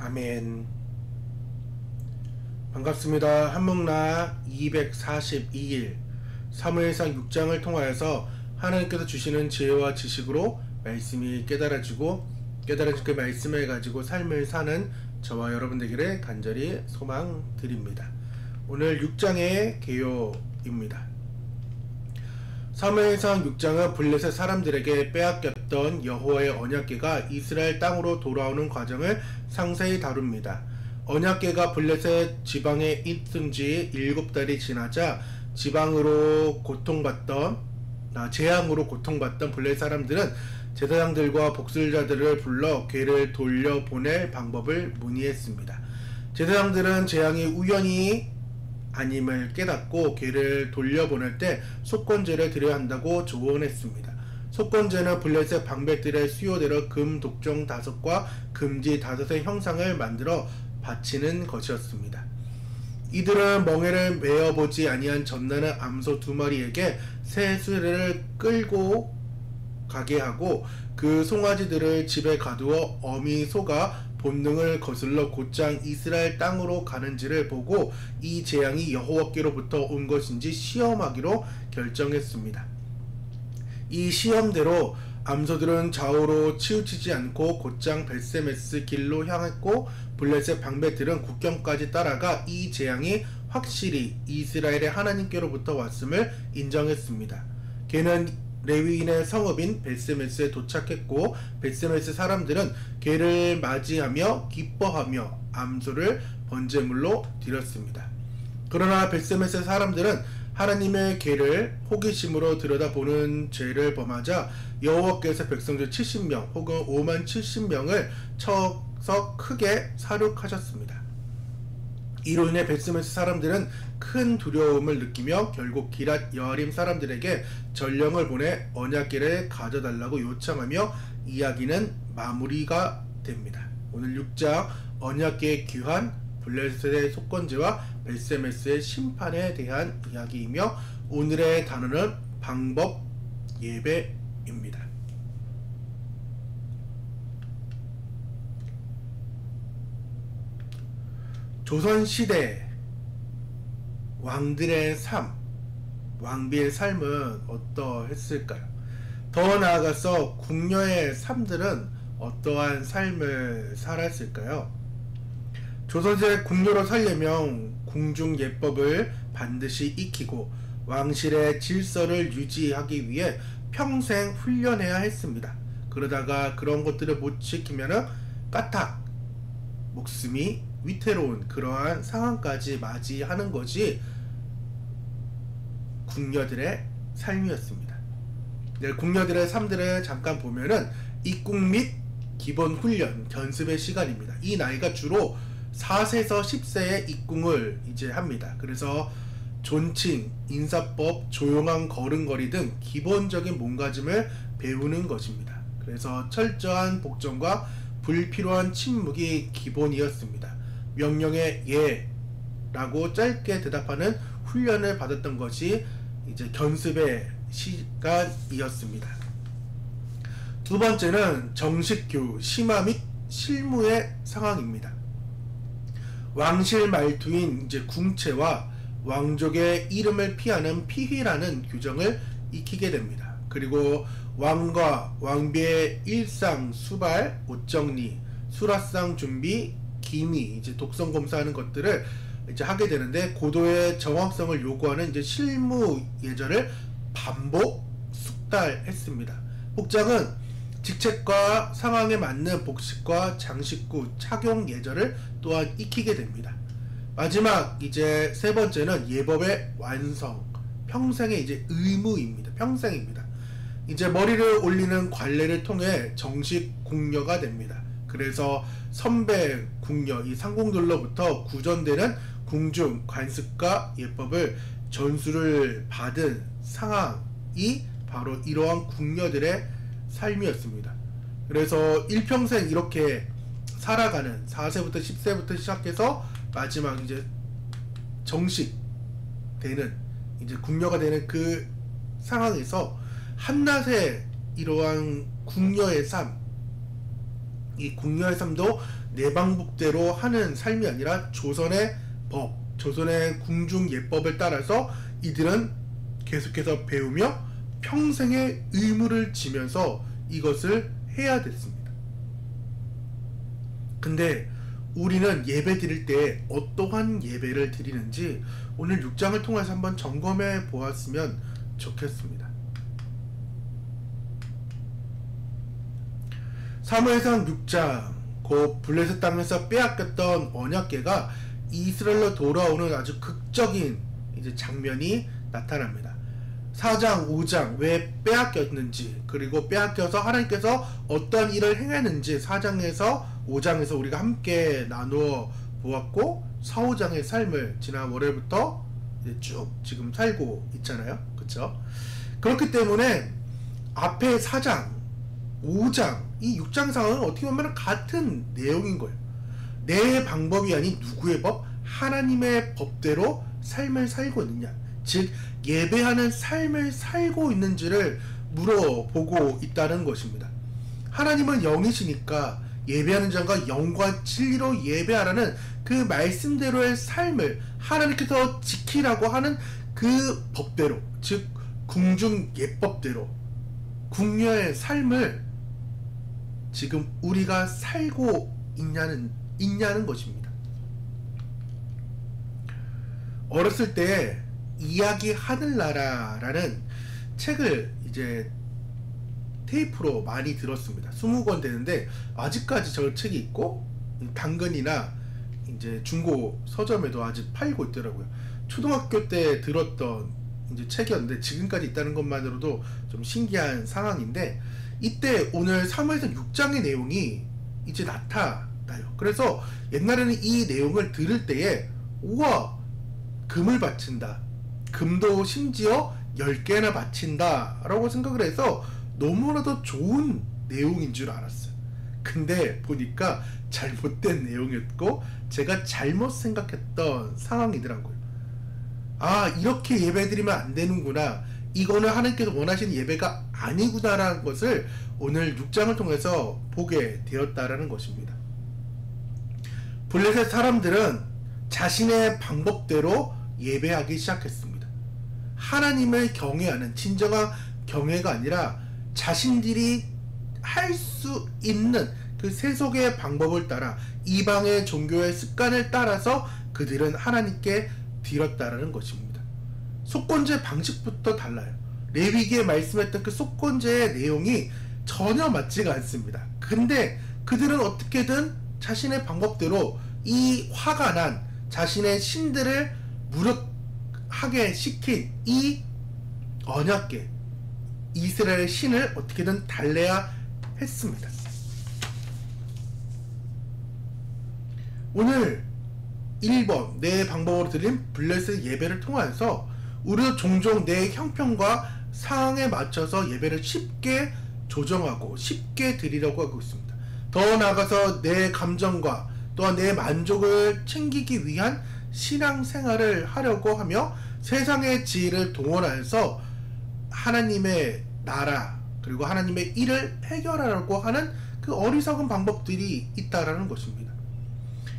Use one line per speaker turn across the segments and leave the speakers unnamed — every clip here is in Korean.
아멘. 반갑습니다. 한목나 242일 사무엘상 6장을 통하여서 하나님께서 주시는 지혜와 지식으로 말씀이 깨달아진 그 말씀을 가지고 삶을 사는 저와 여러분 되기를 간절히 소망드립니다. 오늘 6장의 개요입니다. 사무엘상 6장은 블레셋 사람들에게 빼앗겼던 여호와의 언약궤가 이스라엘 땅으로 돌아오는 과정을 상세히 다룹니다. 언약궤가 블레셋 지방에 있은 지 7달이 지나자 재앙으로 고통받던 블레셋 사람들은 제사장들과 복술자들을 불러 궤를 돌려보낼 방법을 문의했습니다. 제사장들은 재앙이 우연이 아님을 깨닫고 궤를 돌려보낼 때 속건제를 드려야 한다고 조언했습니다. 속건제는 블레셋 방백들의 수요대로 금 독종 5과 금지 5의 형상을 만들어 바치는 것이었습니다. 이들은 멍에를 메어보지 아니한 젖나는 암소 2마리에게 새 수레를 끌고 가게 하고 그 송아지들을 집에 가두어 어미 소가 본능을 거슬러 곧장 이스라엘 땅으로 가는지를 보고 이 재앙이 여호와께로부터 온 것인지 시험하기로 결정했습니다. 이 시험대로 암소들은 좌우로 치우치지 않고 곧장 벳세메스 길로 향했고 블레셋 방백들은 국경까지 따라가 이 재앙이 확실히 이스라엘의 하나님께로부터 왔음을 인정했습니다. 걔는 레위인의 성읍인 벳세메스에 도착했고 벳세메스 사람들은 걔를 맞이하며 기뻐하며 암소를 번제물로 드렸습니다. 그러나 벳세메스 사람들은 하나님의 궤를 호기심으로 들여다보는 죄를 범하자 여호와께서 백성들 70명 혹은 5만 70명을 쳐서 크게 사륙하셨습니다. 이로 인해 벳세메스 사람들은 큰 두려움을 느끼며 결국 기랏 여아림 사람들에게 전령을 보내 언약궤를 가져달라고 요청하며 이야기는 마무리가 됩니다. 오늘 6장 언약궤의 귀환, 블레셋의 속건제와 벳세메스의 심판에 대한 이야기이며 오늘의 단어는 방법 예배입니다. 조선시대 왕들의 삶, 왕비의 삶은 어떠했을까요? 더 나아가서 궁녀의 삶들은 어떠한 삶을 살았을까요? 조선시대 궁녀로 살려면 궁중 예법을 반드시 익히고 왕실의 질서를 유지하기 위해 평생 훈련해야 했습니다. 그러다가 그런 것들을 못 지키면 까딱 목숨이 위태로운 그러한 상황까지 맞이하는 것이 궁녀들의 삶이었습니다. 궁녀들의 삶들을 잠깐 보면은 입궁 및 기본 훈련, 견습의 시간입니다. 이 나이가 주로 4세에서 10세의 입궁을 이제 합니다. 그래서 존칭, 인사법, 조용한 걸음걸이 등 기본적인 몸가짐을 배우는 것입니다. 그래서 철저한 복종과 불필요한 침묵이 기본이었습니다. 명령에 예 라고 짧게 대답하는 훈련을 받았던 것이 이제 견습의 시간이었습니다. 두 번째는 정식교육, 심화 및 실무의 상황입니다. 왕실 말투인 이제 궁채와 왕족의 이름을 피하는 피휘라는 규정을 익히게 됩니다. 그리고 왕과 왕비의 일상, 수발, 옷정리, 수라상 준비, 기미, 이제 독성 검사하는 것들을 이제 하게 되는데 고도의 정확성을 요구하는 이제 실무 예절을 반복 숙달했습니다. 복장은 직책과 상황에 맞는 복식과 장식구, 착용 예절을 또한 익히게 됩니다. 마지막 이제 세 번째는 예법의 완성, 평생의 이제 의무입니다. 평생입니다. 이제 머리를 올리는 관례를 통해 정식 궁녀가 됩니다. 그래서 선배 궁녀, 이 상공들로부터 구전되는 궁중 관습과 예법을 전수를 받은 상황이 바로 이러한 궁녀들의 삶이었습니다. 그래서 일평생 이렇게 살아가는 4세부터 10세부터 시작해서 마지막 이제 정식 되는 이제 궁녀가 되는 그 상황에서 한낮에 이러한 궁녀의 삶, 이 궁녀의 삶도 내 방법대로 하는 삶이 아니라 조선의 법, 조선의 궁중 예법을 따라서 이들은 계속해서 배우며 평생의 의무를 지면서 이것을 해야 됐습니다. 근데 우리는 예배 드릴 때 어떠한 예배를 드리는지 오늘 6장을 통해서 한번 점검해 보았으면 좋겠습니다. 사무엘상 6장, 곧 블레셋 땅에서 빼앗겼던 언약궤가 이스라엘로 돌아오는 아주 극적인 이제 장면이 나타납니다. 4장, 5장 왜 빼앗겼는지, 그리고 빼앗겨서 하나님께서 어떤 일을 행했는지 4장에서 5장에서 우리가 함께 나누어 보았고, 4, 5장의 삶을 지난 월요일부터 이제 쭉 지금 살고 있잖아요. 그쵸? 그렇기 때문에 앞에 4장, 5장, 이 6장 상황은 어떻게 보면 같은 내용인 거예요. 내 방법이 아닌 누구의 법? 하나님의 법대로 삶을 살고 있느냐, 즉 예배하는 삶을 살고 있는지를 물어보고 있다는 것입니다. 하나님은 영이시니까 예배하는 자가 영과 진리로 예배하라는 그 말씀대로의 삶을 하나님께서 지키라고 하는 그 법대로, 즉 궁중 예법대로 궁녀의 삶을 지금 우리가 살고 있냐는 것입니다. 어렸을 때 이야기 하늘나라라는 책을 이제 테이프로 많이 들었습니다. 20권 되는데 아직까지 저 책이 있고 당근이나 이제 중고 서점에도 아직 팔고 있더라고요. 초등학교 때 들었던 이제 책이었는데 지금까지 있다는 것만으로도 좀 신기한 상황인데, 이때 오늘 사무엘상 6장의 내용이 이제 나타나요. 그래서 옛날에는 이 내용을 들을 때에 우와, 금을 바친다, 금도 심지어 10개나 바친다 라고 생각을 해서 너무나도 좋은 내용인 줄 알았어요. 근데 보니까 잘못된 내용이었고 제가 잘못 생각했던 상황이더라고요. 아, 이렇게 예배드리면 안 되는구나, 이거는 하나님께서 원하시는 예배가 아니구나 라는 것을 오늘 6장을 통해서 보게 되었다라는 것입니다. 블레셋 사람들은 자신의 방법대로 예배하기 시작했습니다. 하나님을 경외하는 진정한 경외가 아니라 자신들이 할 수 있는 그 세속의 방법을 따라 이방의 종교의 습관을 따라서 그들은 하나님께 드렸다라는 것입니다. 속건제 방식부터 달라요. 레위기에 말씀했던 그 속건제의 내용이 전혀 맞지가 않습니다. 근데 그들은 어떻게든 자신의 방법대로 이 화가 난 자신의 신들을 무력하게 시킨 이 언약궤, 이스라엘의 신을 어떻게든 달래야 했습니다. 오늘 1번 내 방법으로 드린 블레셋 예배를 통해서 우리도 종종 내 형편과 상황에 맞춰서 예배를 쉽게 조정하고 쉽게 드리려고 하고 있습니다. 더 나아가서 내 감정과 또한 내 만족을 챙기기 위한 신앙생활을 하려고 하며 세상의 지혜를 동원해서 하나님의 나라 그리고 하나님의 일을 해결하려고 하는 그 어리석은 방법들이 있다라는 것입니다.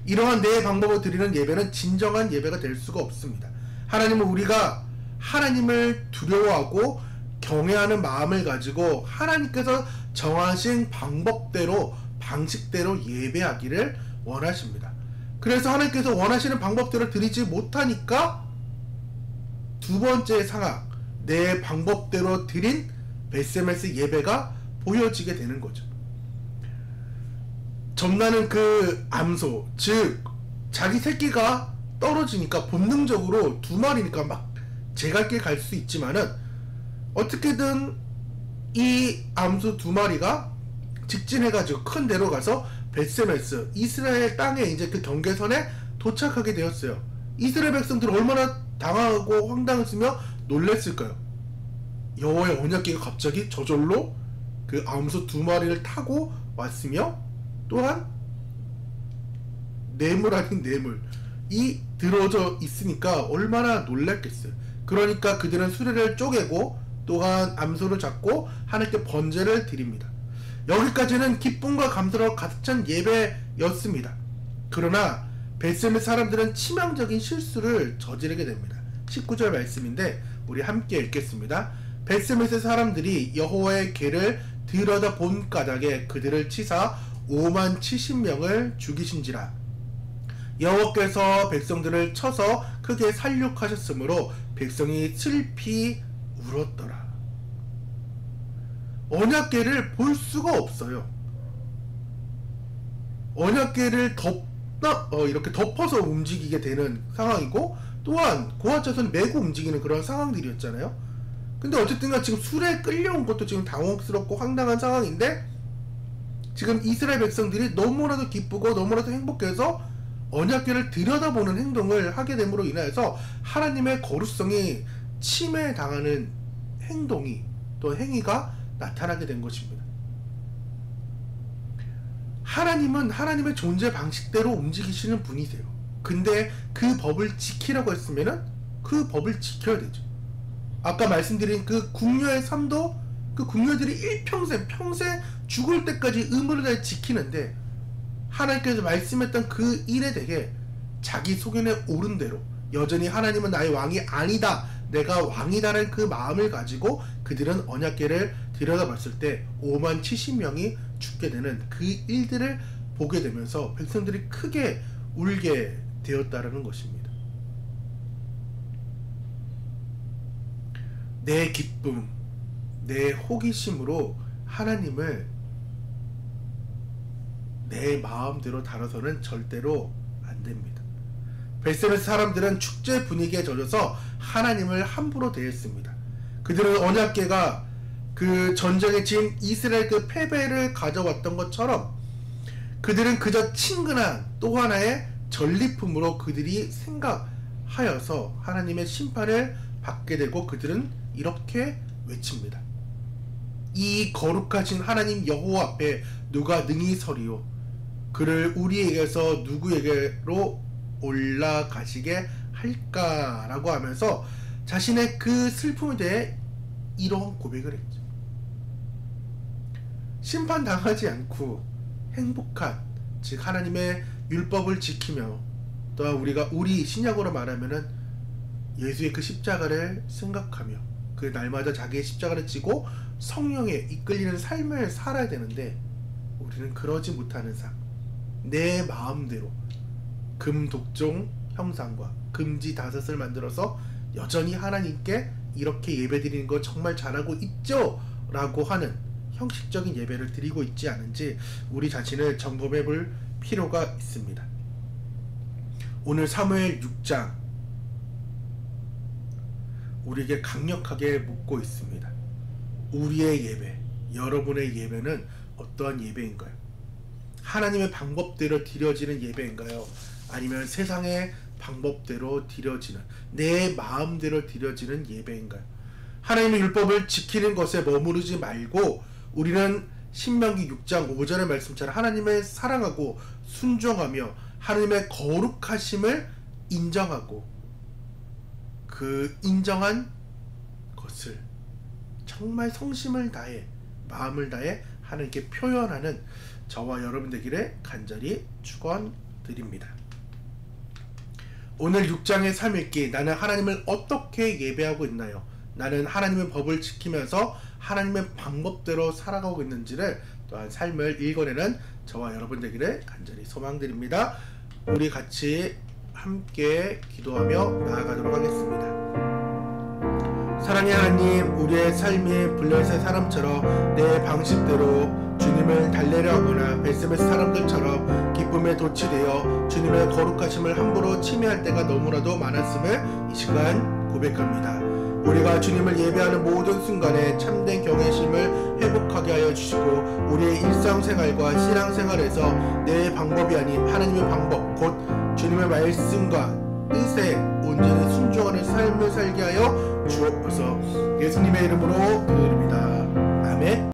이러한 내 방법을 드리는 예배는 진정한 예배가 될 수가 없습니다. 하나님은 우리가 하나님을 두려워하고 경외하는 마음을 가지고 하나님께서 정하신 방법대로 방식대로 예배하기를 원하십니다. 그래서 하나님께서 원하시는 방법대로 드리지 못하니까 두 번째 상황, 내 방법대로 드린 베세메스 예배가 보여지게 되는 거죠. 점나는 그 암소, 즉 자기 새끼가 떨어지니까 본능적으로 두 마리니까 막 제갈길 갈 수 있지만은 어떻게든 이 암소 두 마리가 직진해가지고 큰 데로 가서 베세메스 이스라엘 땅에 이제 그 경계선에 도착하게 되었어요. 이스라엘 백성들은 얼마나 당황하고 황당했으며 놀랬을까요? 여호와의 언약궤가 갑자기 저절로 그 암소 두 마리를 타고 왔으며 또한 뇌물 아닌 뇌물이 들어져 있으니까 얼마나 놀랐겠어요. 그러니까 그들은 수레를 쪼개고 또한 암소를 잡고 하나님께 번제를 드립니다. 여기까지는 기쁨과 감사로 가득 찬 예배였습니다. 그러나 벳세메 사람들은 치명적인 실수를 저지르게 됩니다. 19절 말씀인데 우리 함께 읽겠습니다. 벳세메스 사람들이 여호와의 궤를 들여다 본 까닭에 그들을 치사 5만 70명을 죽이신지라. 여호와께서 백성들을 쳐서 크게 살육하셨으므로 백성이 슬피 울었더라. 언약궤를 볼 수가 없어요. 언약궤를 이렇게 덮어서 움직이게 되는 상황이고, 또한 고아자손 메고 움직이는 그런 상황들이었잖아요. 근데 어쨌든가 지금 술에 끌려온 것도 지금 당혹스럽고 황당한 상황인데, 지금 이스라엘 백성들이 너무나도 기쁘고 너무나도 행복해서 언약궤를 들여다보는 행동을 하게 됨으로 인하여서 하나님의 거룩성이 침해당하는 행동이 또 행위가 나타나게 된 것입니다. 하나님은 하나님의 존재 방식대로 움직이시는 분이세요. 근데 그 법을 지키라고 했으면은 그 법을 지켜야 되죠. 아까 말씀드린 그 궁녀의 삶도 그 궁녀들이 평생 죽을 때까지 의무를 다해 지키는데, 하나님께서 말씀했던 그 일에 대해 자기 소견에 오른 대로 여전히 하나님은 나의 왕이 아니다, 내가 왕이다라는 그 마음을 가지고 그들은 언약궤를 들여다봤을 때 5만 70명이 죽게 되는 그 일들을 보게 되면서 백성들이 크게 울게 되었다라는 것입니다. 내 기쁨, 내 호기심으로 하나님을 내 마음대로 다뤄서는 절대로 안 됩니다. 벳세메스 사람들은 축제 분위기에 젖어서 하나님을 함부로 대했습니다. 그들은 언약궤가 그 전쟁에 지은 이스라엘 그 패배를 가져왔던 것처럼 그들은 그저 친근한 또 하나의 전리품으로 그들이 생각하여서 하나님의 심판을 받게 되고, 그들은 이렇게 외칩니다. 이 거룩하신 하나님 여호와 앞에 누가 능히 서리요? 그를 우리에게서 누구에게로 올라가시게 할까라고 하면서 자신의 그 슬픔에 대해 이러한 고백을 했죠. 심판당하지 않고 행복한, 즉 하나님의 율법을 지키며, 또한 우리가 우리 신약으로 말하면은 예수의 그 십자가를 생각하며 그 날마다 자기의 십자가를 지고 성령에 이끌리는 삶을 살아야 되는데, 우리는 그러지 못하는 삶, 내 마음대로 금독종 형상과 금지 다섯을 만들어서 여전히 하나님께 이렇게 예배드리는 거 정말 잘하고 있죠? 라고 하는 형식적인 예배를 드리고 있지 않은지 우리 자신을 점검해 볼 필요가 있습니다. 오늘 사무엘 6장 우리에게 강력하게 묻고 있습니다. 우리의 예배, 여러분의 예배는 어떠한 예배인가요? 하나님의 방법대로 드려지는 예배인가요? 아니면 세상의 방법대로 드려지는, 내 마음대로 드려지는 예배인가요? 하나님의 율법을 지키는 것에 머무르지 말고 우리는 신명기 6장 5절의 말씀처럼 하나님을 사랑하고 순종하며 하나님의 거룩하심을 인정하고 그 인정한 것을 정말 성심을 다해 마음을 다해 하나님께 표현하는 저와 여러분 되기를 간절히 축원드립니다. 오늘 6장의 3읽기, 나는 하나님을 어떻게 예배하고 있나요? 나는 하나님의 법을 지키면서 하나님의 방법대로 살아가고 있는지를 또한 삶을 읽어내는 저와 여러분 되기를 간절히 소망드립니다. 우리 같이 함께 기도하며 나아가도록 하겠습니다. 사랑의 하나님, 우리의 삶이 블레셋 사람처럼 내 방식대로 주님을 달래려 하거나 벳세메스 사람들처럼 기쁨에 도취되어 주님의 거룩하심을 함부로 침해할 때가 너무나도 많았음을 이 시간 고백합니다. 우리가 주님을 예배하는 모든 순간에 참된 경외심을 회복하게 하여 주시고, 우리의 일상생활과 신앙생활에서 내 방법이 아닌 하나님의 방법, 곧 주님의 말씀과 뜻에 온전히 순종하는 삶을 살게 하여 주옵소서. 예수님의 이름으로 기도드립니다. 아멘.